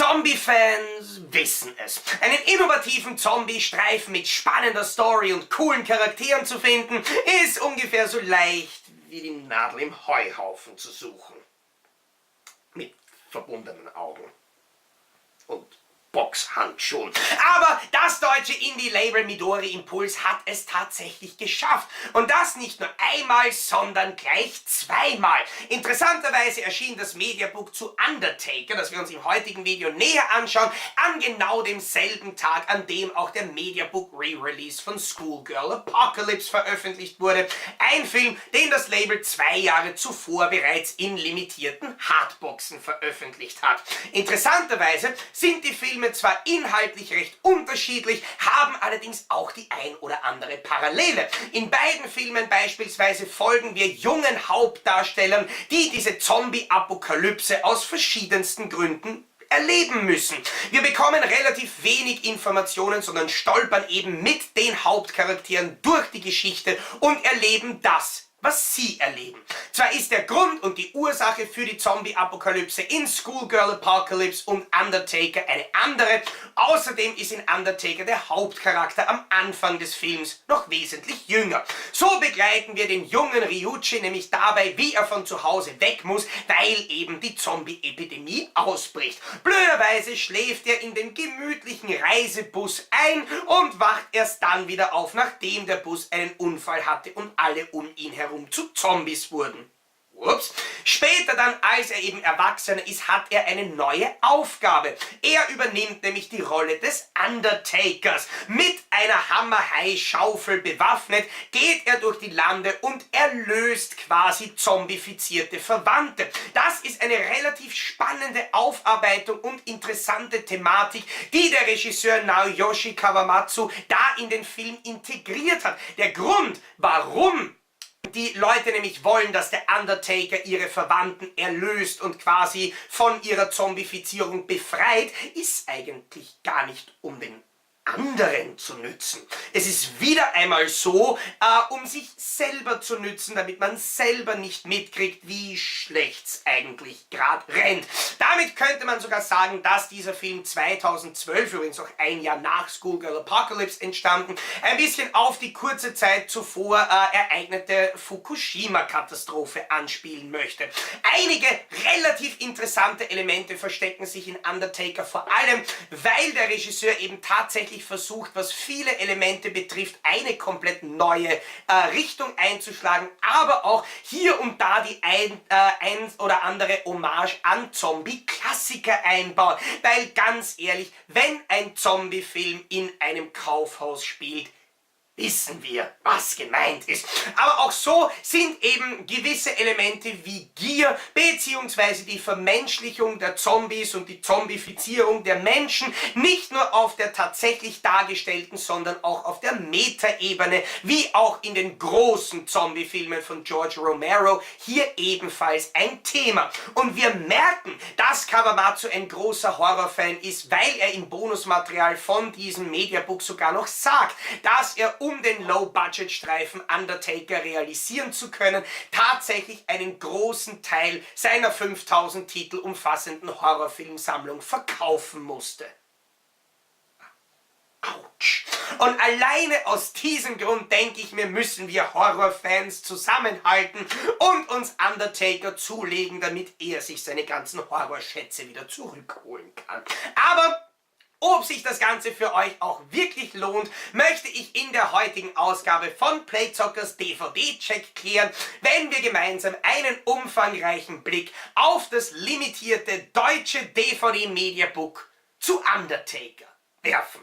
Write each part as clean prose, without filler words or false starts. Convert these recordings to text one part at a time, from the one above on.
Zombie-Fans wissen es. Einen innovativen Zombie-Streifen mit spannender Story und coolen Charakteren zu finden, ist ungefähr so leicht wie die Nadel im Heuhaufen zu suchen. Mit verbundenen Augen. Und Boxhandschuhen. Aber das deutsche Indie-Label Midori Impuls hat es tatsächlich geschafft. Und das nicht nur einmal, sondern gleich zweimal. Interessanterweise erschien das Mediabook zu Undertaker, das wir uns im heutigen Video näher anschauen, an genau demselben Tag, an dem auch der Mediabook Re-Release von Schoolgirl Apocalypse veröffentlicht wurde. Ein Film, den das Label 2 Jahre zuvor bereits in limitierten Hardboxen veröffentlicht hat. Interessanterweise sind die Filme zwar inhaltlich recht unterschiedlich, haben allerdings auch die ein oder andere Parallele. In beiden Filmen beispielsweise folgen wir jungen Hauptdarstellern, die diese Zombie-Apokalypse aus verschiedensten Gründen erleben müssen. Wir bekommen relativ wenig Informationen, sondern stolpern eben mit den Hauptcharakteren durch die Geschichte und erleben das, was sie erleben. Zwar ist der Grund und die Ursache für die Zombie-Apokalypse in Schoolgirl Apocalypse und Undertaker eine andere. Außerdem ist in Undertaker der Hauptcharakter am Anfang des Films noch wesentlich jünger. So begleiten wir den jungen Ryuichi nämlich dabei, wie er von zu Hause weg muss, weil eben die Zombie-Epidemie ausbricht. Blöderweise schläft er in dem gemütlichen Reisebus ein und wacht erst dann wieder auf, nachdem der Bus einen Unfall hatte und alle um ihn herum zu Zombies wurden. Ups. Später dann, als er eben Erwachsener ist, hat er eine neue Aufgabe. Er übernimmt nämlich die Rolle des Undertakers. Mit einer Hammerhai-Schaufel bewaffnet geht er durch die Lande und erlöst quasi zombifizierte Verwandte. Das ist eine relativ spannende Aufarbeitung und interessante Thematik, die der Regisseur Naoyoshi Kawamatsu da in den Film integriert hat. Der Grund, warum die Leute nämlich wollen, dass der Undertaker ihre Verwandten erlöst und quasi von ihrer Zombifizierung befreit, ist eigentlich gar nicht um den anderen zu nützen. Es ist wieder einmal so, um sich selber zu nützen, damit man selber nicht mitkriegt, wie schlecht's eigentlich gerade rennt. Damit könnte man sogar sagen, dass dieser Film 2012, übrigens auch ein Jahr nach Schoolgirl Apocalypse entstanden, ein bisschen auf die kurze Zeit zuvor ereignete Fukushima-Katastrophe anspielen möchte. Einige relativ interessante Elemente verstecken sich in Undertaker, vor allem, weil der Regisseur eben tatsächlich versucht, was viele Elemente betrifft, eine komplett neue Richtung einzuschlagen, aber auch hier und da die ein oder andere Hommage an Zombie-Klassiker einbaut. Weil ganz ehrlich, wenn ein Zombie-Film in einem Kaufhaus spielt, wissen wir, was gemeint ist. Aber auch so sind eben gewisse Elemente wie Gier bzw. die Vermenschlichung der Zombies und die Zombifizierung der Menschen nicht nur auf der tatsächlich dargestellten, sondern auch auf der Metaebene, wie auch in den großen Zombie-Filmen von George Romero, hier ebenfalls ein Thema. Und wir merken, dass Kawamatsu ein großer Horrorfan ist, weil er im Bonusmaterial von diesem Mediabook sogar noch sagt, dass er, um den Low-Budget-Streifen Undertaker realisieren zu können, tatsächlich einen großen Teil seiner 5000 Titel umfassenden Horrorfilmsammlung verkaufen musste. Autsch. Und alleine aus diesem Grund denke ich mir, müssen wir Horrorfans zusammenhalten und uns Undertaker zulegen, damit er sich seine ganzen Horrorschätze wieder zurückholen kann. Aber ob sich das Ganze für euch auch wirklich lohnt, möchte ich in der heutigen Ausgabe von Playzockers DVD-Check klären, wenn wir gemeinsam einen umfangreichen Blick auf das limitierte deutsche DVD-Mediabook zu Undertaker werfen.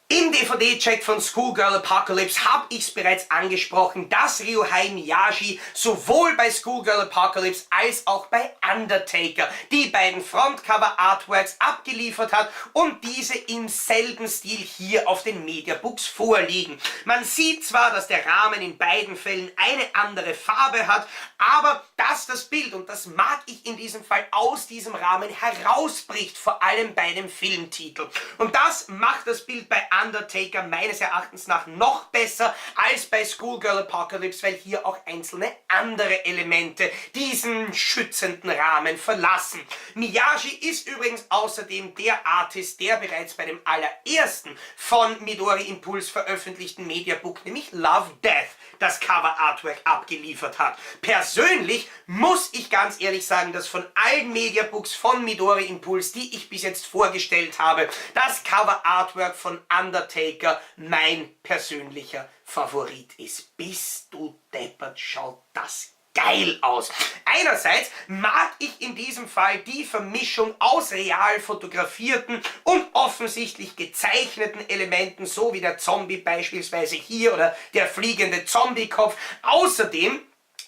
Im DVD-Check von Schoolgirl Apocalypse habe ich es bereits angesprochen, dass Ryuhei Miyagi sowohl bei Schoolgirl Apocalypse als auch bei Undertaker die beiden Frontcover-Artworks abgeliefert hat und diese im selben Stil hier auf den Mediabooks vorliegen. Man sieht zwar, dass der Rahmen in beiden Fällen eine andere Farbe hat, aber dass das Bild, und das mag ich in diesem Fall, aus diesem Rahmen herausbricht, vor allem bei dem Filmtitel. Und das macht das Bild bei Undertaker meines Erachtens nach noch besser als bei Schoolgirl Apocalypse, weil hier auch einzelne andere Elemente diesen schützenden Rahmen verlassen. Miyagi ist übrigens außerdem der Artist, der bereits bei dem allerersten von Midori Impulse veröffentlichten Mediabook, nämlich Love, Death, das Cover-Artwork abgeliefert hat. Persönlich muss ich ganz ehrlich sagen, dass von allen Mediabooks von Midori Impulse, die ich bis jetzt vorgestellt habe, das Cover-Artwork von Undertaker mein persönlicher Favorit ist. Bist du deppert, schaut das geil aus. Einerseits mag ich in diesem Fall die Vermischung aus real fotografierten und offensichtlich gezeichneten Elementen, so wie der Zombie beispielsweise hier oder der fliegende Zombiekopf. Außerdem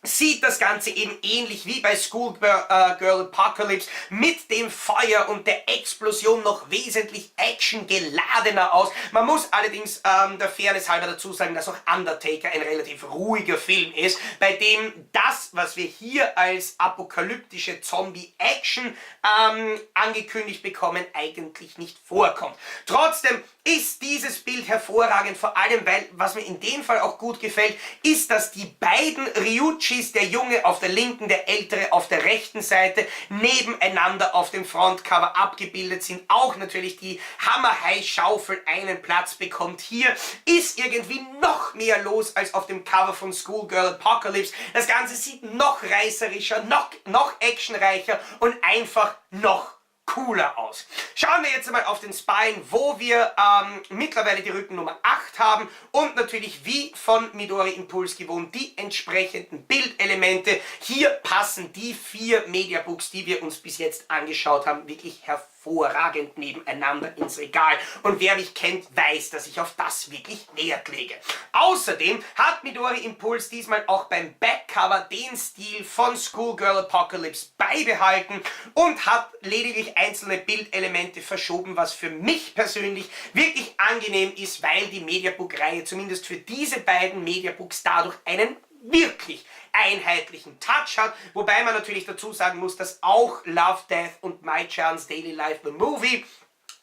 sieht das Ganze eben ähnlich wie bei Schoolgirl Apocalypse mit dem Feuer und der Explosion noch wesentlich actiongeladener aus. Man muss allerdings der Fairness halber dazu sagen, dass auch Undertaker ein relativ ruhiger Film ist, bei dem das, was wir hier als apokalyptische Zombie-Action angekündigt bekommen, eigentlich nicht vorkommt. Trotzdem ist dieses Bild hervorragend, vor allem weil, was mir in dem Fall auch gut gefällt, ist, dass die beiden Ryuchis, der Junge auf der linken, der ältere auf der rechten Seite, nebeneinander auf dem Frontcover abgebildet sind. Auch natürlich die Hammer-High-Schaufel einen Platz bekommt. Hier ist irgendwie noch mehr los als auf dem Cover von Schoolgirl Apocalypse. Das Ganze sieht noch reißerischer, noch actionreicher und einfach noch cooler aus. Schauen wir jetzt einmal auf den Spine, wo wir mittlerweile die Rückennummer 8 haben und natürlich wie von Midori Impulse gewohnt die entsprechenden Bildelemente. Hier passen die 4 Mediabooks, die wir uns bis jetzt angeschaut haben, wirklich hervorragend nebeneinander ins Regal. Und wer mich kennt, weiß, dass ich auf das wirklich Wert lege. Außerdem hat Midori Impulse diesmal auch beim Backcover den Stil von Schoolgirl Apocalypse beibehalten und hat lediglich einzelne Bildelemente verschoben, was für mich persönlich wirklich angenehm ist, weil die Mediabook-Reihe zumindest für diese beiden Mediabooks dadurch einen wirklich einheitlichen Touch hat, wobei man natürlich dazu sagen muss, dass auch Love, Death und My Chance Daily Life the Movie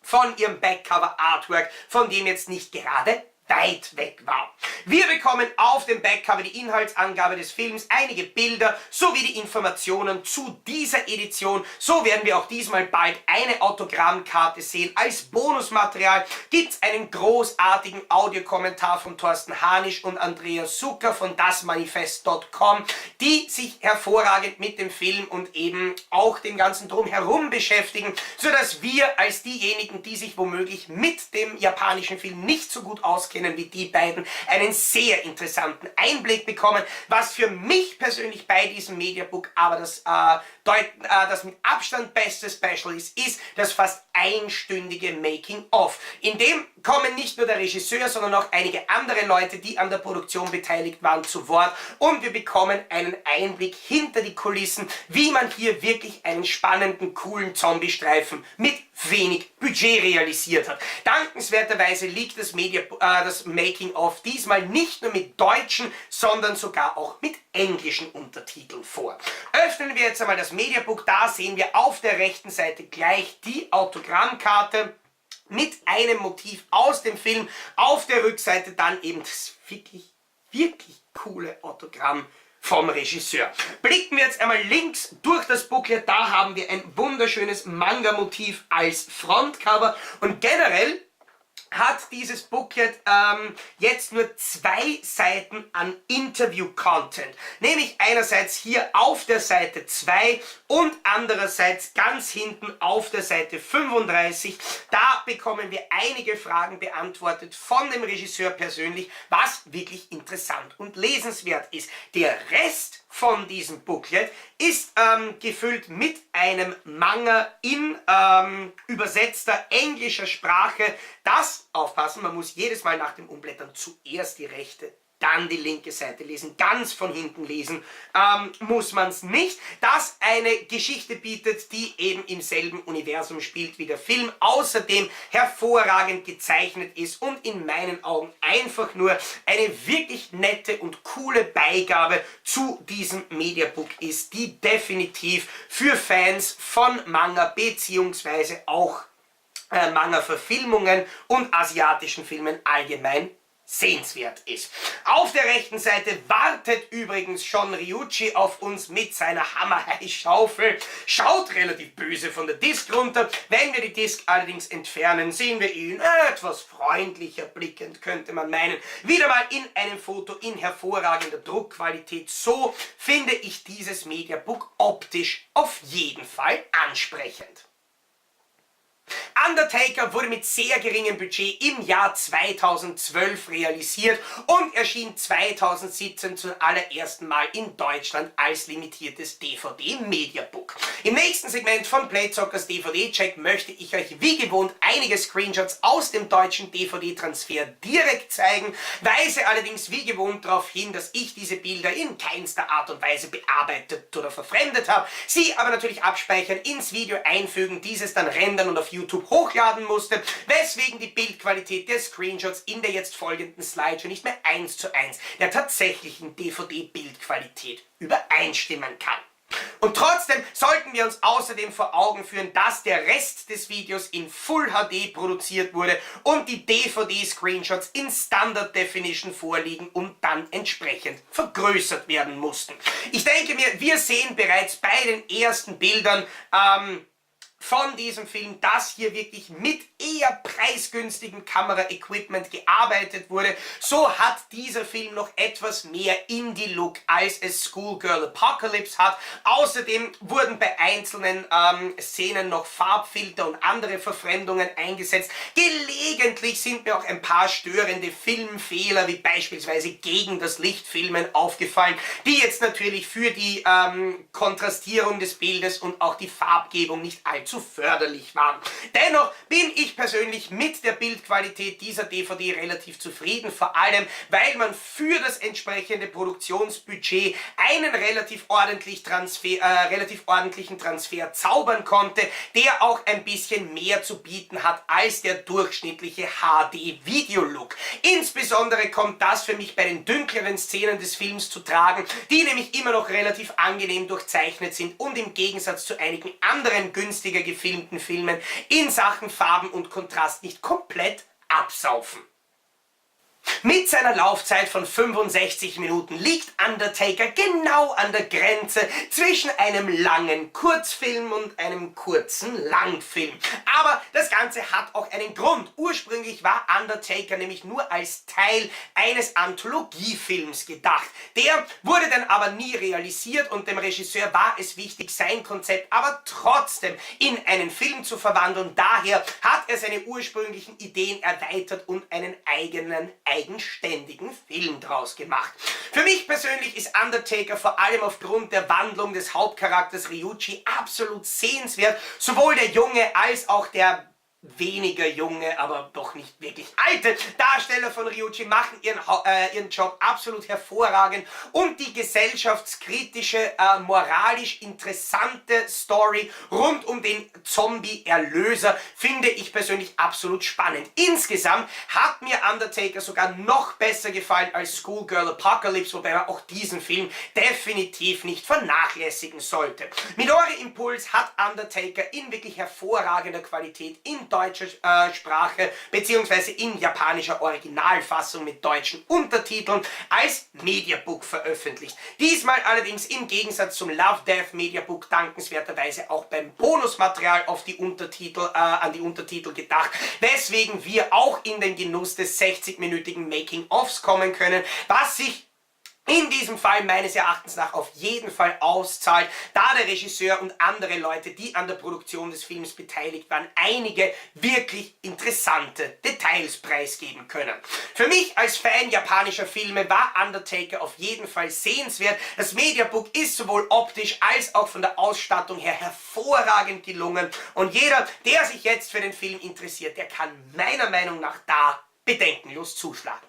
von ihrem Backcover Artwork, von dem jetzt nicht gerade weit weg war. Wir bekommen auf dem Backcover die Inhaltsangabe des Films, einige Bilder sowie die Informationen zu dieser Edition. So werden wir auch diesmal bald eine Autogrammkarte sehen. Als Bonusmaterial gibt es einen großartigen Audiokommentar von Thorsten Hanisch und Andreas Zucker von dasmanifest.com, die sich hervorragend mit dem Film und eben auch dem ganzen Drumherum beschäftigen, sodass wir als diejenigen, die sich womöglich mit dem japanischen Film nicht so gut auskennen, wie die beiden, einen sehr interessanten Einblick bekommen. Was für mich persönlich bei diesem Mediabook aber das mit Abstand beste Special ist das fast einstündige Making-of. In dem kommen nicht nur der Regisseur, sondern auch einige andere Leute, die an der Produktion beteiligt waren, zu Wort und wir bekommen einen Einblick hinter die Kulissen, wie man hier wirklich einen spannenden, coolen Zombie-Streifen mit wenig Budget realisiert hat. Dankenswerterweise liegt das Making-of diesmal nicht nur mit deutschen, sondern sogar auch mit englischen Untertiteln vor. Öffnen wir jetzt einmal das Mediabook, da sehen wir auf der rechten Seite gleich die Autogrammkarte mit einem Motiv aus dem Film. Auf der Rückseite dann eben das wirklich coole Autogramm vom Regisseur. Blicken wir jetzt einmal links durch das Booklet, da haben wir ein wunderschönes Manga-Motiv als Frontcover und generell hat dieses Booklet jetzt nur 2 Seiten an Interview-Content. Nämlich einerseits hier auf der Seite 2 und andererseits ganz hinten auf der Seite 35. Da bekommen wir einige Fragen beantwortet von dem Regisseur persönlich, was wirklich interessant und lesenswert ist. Der Rest von diesem Booklet ist gefüllt mit einem Manga in übersetzter englischer Sprache. Das, aufpassen, man muss jedes Mal nach dem Umblättern zuerst die rechte, dann die linke Seite lesen, ganz von hinten lesen muss man es nicht. Das eine Geschichte bietet, die eben im selben Universum spielt wie der Film, außerdem hervorragend gezeichnet ist und in meinen Augen einfach nur eine wirklich nette und coole Beigabe zu diesem Mediabook ist, die definitiv für Fans von Manga beziehungsweise auch Manga-Verfilmungen und asiatischen Filmen allgemein sehenswert ist. Auf der rechten Seite wartet übrigens schon Ryuichi auf uns mit seiner Hammerhai-Schaufel. Schaut relativ böse von der Disk runter. Wenn wir die Disk allerdings entfernen, sehen wir ihn etwas freundlicher blickend, könnte man meinen. Wieder mal in einem Foto in hervorragender Druckqualität. So finde ich dieses Mediabook optisch auf jeden Fall ansprechend. Undertaker wurde mit sehr geringem Budget im Jahr 2012 realisiert und erschien 2017 zum allerersten Mal in Deutschland als limitiertes DVD-Mediabook. Im nächsten Segment von Playzockers DVD-Check möchte ich euch wie gewohnt einige Screenshots aus dem deutschen DVD-Transfer direkt zeigen, weise allerdings wie gewohnt darauf hin, dass ich diese Bilder in keinster Art und Weise bearbeitet oder verfremdet habe, sie aber natürlich abspeichern, ins Video einfügen, dieses dann rendern und auf YouTube hochladen musste, weswegen die Bildqualität der Screenshots in der jetzt folgenden Slideshow nicht mehr 1:1 der tatsächlichen DVD-Bildqualität übereinstimmen kann. Und trotzdem sollten wir uns außerdem vor Augen führen, dass der Rest des Videos in Full HD produziert wurde und die DVD-Screenshots in Standard Definition vorliegen und dann entsprechend vergrößert werden mussten. Ich denke mir, wir sehen bereits bei den ersten Bildern, von diesem Film, dass hier wirklich mit eher preisgünstigem Kameraequipment gearbeitet wurde. So hat dieser Film noch etwas mehr Indie-Look, als es Schoolgirl Apocalypse hat. Außerdem wurden bei einzelnen Szenen noch Farbfilter und andere Verfremdungen eingesetzt. Gelegentlich sind mir auch ein paar störende Filmfehler, wie beispielsweise gegen das Lichtfilmen, aufgefallen, die jetzt natürlich für die Kontrastierung des Bildes und auch die Farbgebung nicht allzu förderlich waren. Dennoch bin ich persönlich mit der Bildqualität dieser DVD relativ zufrieden, vor allem weil man für das entsprechende Produktionsbudget einen relativ ordentlichen Transfer zaubern konnte, der auch ein bisschen mehr zu bieten hat als der durchschnittliche HD-Video-Look. Insbesondere kommt das für mich bei den dunkleren Szenen des Films zu tragen, die nämlich immer noch relativ angenehm durchzeichnet sind und im Gegensatz zu einigen anderen günstiger gefilmten Filmen in Sachen Farben und Kontrast nicht komplett absaufen. Mit seiner Laufzeit von 65 Minuten liegt Undertaker genau an der Grenze zwischen einem langen Kurzfilm und einem kurzen Langfilm. Aber das Ganze hat auch einen Grund. Ursprünglich war Undertaker nämlich nur als Teil eines Anthologiefilms gedacht. Der wurde dann aber nie realisiert und dem Regisseur war es wichtig, sein Konzept aber trotzdem in einen Film zu verwandeln. Daher hat er seine ursprünglichen Ideen erweitert und einen eigenständigen Film draus gemacht. Für mich persönlich ist Undertaker vor allem aufgrund der Wandlung des Hauptcharakters Ryuichi absolut sehenswert. Sowohl der junge als auch der weniger junge, aber doch nicht wirklich alte Darsteller von Ryuichi machen ihren Job absolut hervorragend und die gesellschaftskritische, moralisch interessante Story rund um den Zombie-Erlöser finde ich persönlich absolut spannend. Insgesamt hat mir Undertaker sogar noch besser gefallen als Schoolgirl Apocalypse, wobei man auch diesen Film definitiv nicht vernachlässigen sollte. Midori Impulse hat Undertaker in wirklich hervorragender Qualität in deutscher Sprache bzw. in japanischer Originalfassung mit deutschen Untertiteln als Mediabook veröffentlicht. Diesmal allerdings im Gegensatz zum Love Death Mediabook dankenswerterweise auch beim Bonusmaterial auf die an die Untertitel gedacht, weswegen wir auch in den Genuss des 60-minütigen Making-ofs kommen können, was sich in diesem Fall meines Erachtens nach auf jeden Fall auszahlt, da der Regisseur und andere Leute, die an der Produktion des Films beteiligt waren, einige wirklich interessante Details preisgeben können. Für mich als Fan japanischer Filme war Undertaker auf jeden Fall sehenswert. Das Mediabook ist sowohl optisch als auch von der Ausstattung her hervorragend gelungen und jeder, der sich jetzt für den Film interessiert, der kann meiner Meinung nach da bedenkenlos zuschlagen.